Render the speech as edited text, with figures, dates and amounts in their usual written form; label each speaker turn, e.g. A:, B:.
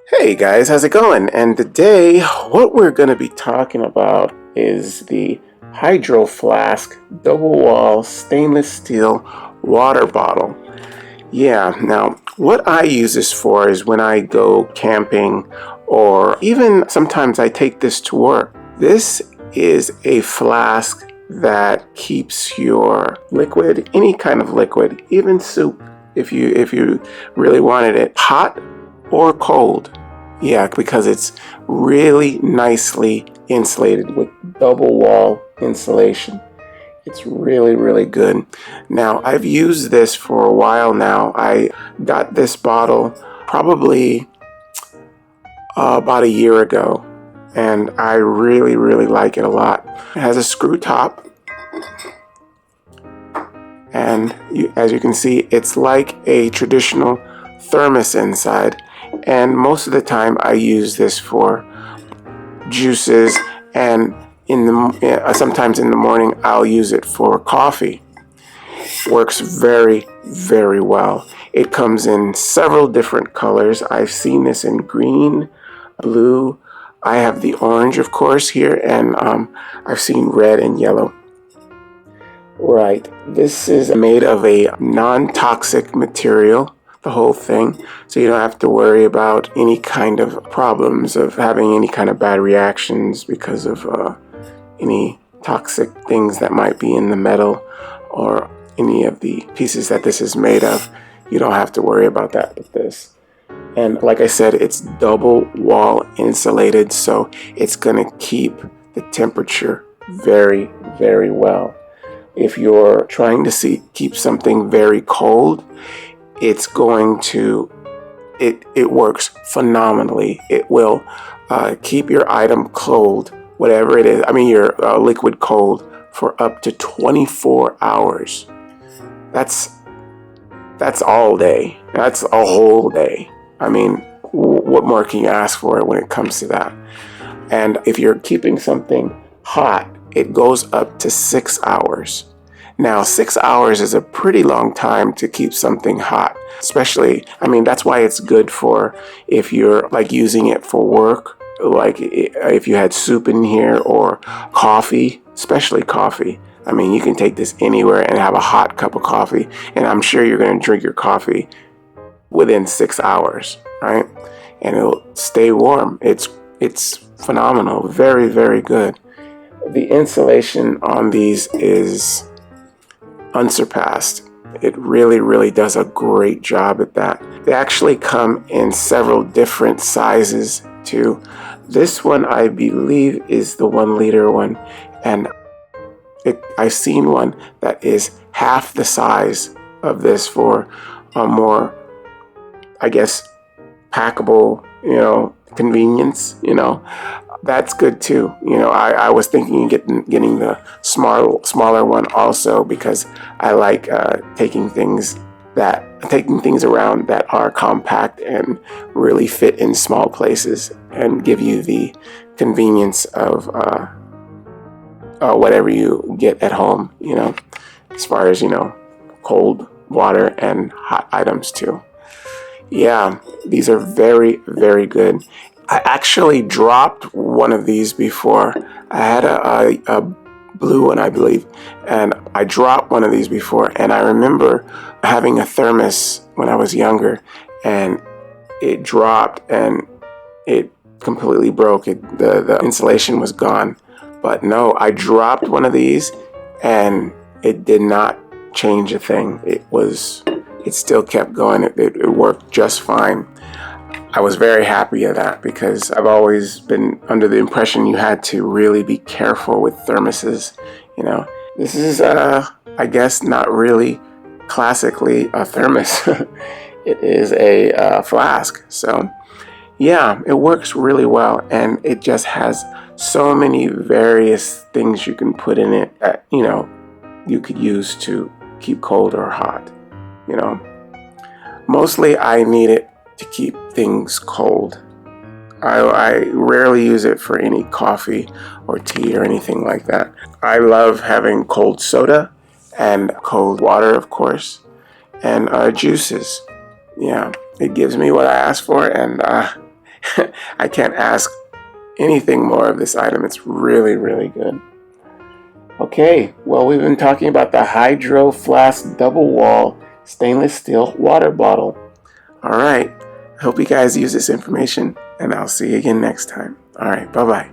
A: Hey guys, how's it going? And today, what we're going to be talking about is the Hydro Flask double wall stainless steel water bottle. Yeah, now what I use this for is when I go camping, or even sometimes I take this to work. This is a flask that keeps your liquid, any kind of liquid, even soup, if you really wanted it, hot or cold. Yeah, because it's really nicely insulated with double wall insulation. It's really, really good. Now, I've used this for a while now. I got this bottle probably about a year ago, and I really, really like it a lot. It has a screw top, and as you can see, it's like a traditional thermos inside. And most of the time, I use this for juices, and sometimes in the morning, I'll use it for coffee. Works very, very well. It comes in several different colors. I've seen this in green, blue. I have the orange, of course, here, and I've seen red and yellow. Right. This is made of a non-toxic material, the whole thing, so you don't have to worry about any kind of problems of having any kind of bad reactions because of any toxic things that might be in the metal or any of the pieces that this is made of. You don't have to worry about that with this. And like I said, it's double wall insulated, so it's going to keep the temperature very, very well. If you're trying to keep something very cold, it's going to, it works phenomenally. It will keep your item cold, whatever it is. I mean, your liquid cold for up to 24 hours. That's all day. That's a whole day. I mean, what more can you ask for when it comes to that? And if you're keeping something hot, it goes up to 6 hours. Now, 6 hours is a pretty long time to keep something hot, especially, I mean, that's why it's good for if you're like using it for work, like if you had soup in here or coffee, especially coffee. I mean, you can take this anywhere and have a hot cup of coffee, and I'm sure you're going to drink your coffee within 6 hours, right? And it'll stay warm. It's phenomenal. Very, very good. The insulation on these is unsurpassed. It really, really does a great job at that. They actually come in several different sizes too. This one, I believe, is the 1 liter one, and I've seen one that is half the size of this for a more, I guess, packable, convenience, that's good too. I was thinking of getting the smaller one also, because I like taking things around that are compact and really fit in small places and give you the convenience of whatever you get at home, as far as, cold water and hot items too. Yeah, these are very, very good. I actually dropped one of these before. I had a blue one, I believe, and I dropped one of these before. And I remember having a thermos when I was younger, and it dropped and it completely broke. The insulation was gone. But no, I dropped one of these, and it did not change a thing. It still kept going. It worked just fine. I was very happy at that, because I've always been under the impression you had to really be careful with thermoses. This is, I guess, not really classically a thermos. It is a flask. So, yeah, it works really well, and it just has so many various things you can put in it that, you could use to keep cold or hot. Mostly I need it to keep things cold. I rarely use it for any coffee or tea or anything like that. I love having cold soda and cold water, of course, and juices. Yeah, it gives me what I ask for, and I can't ask anything more of this item. It's really, really good. Okay, well, we've been talking about the Hydro Flask double wall stainless steel water bottle. All right, I hope you guys use this information, and I'll see you again next time. All right, bye-bye.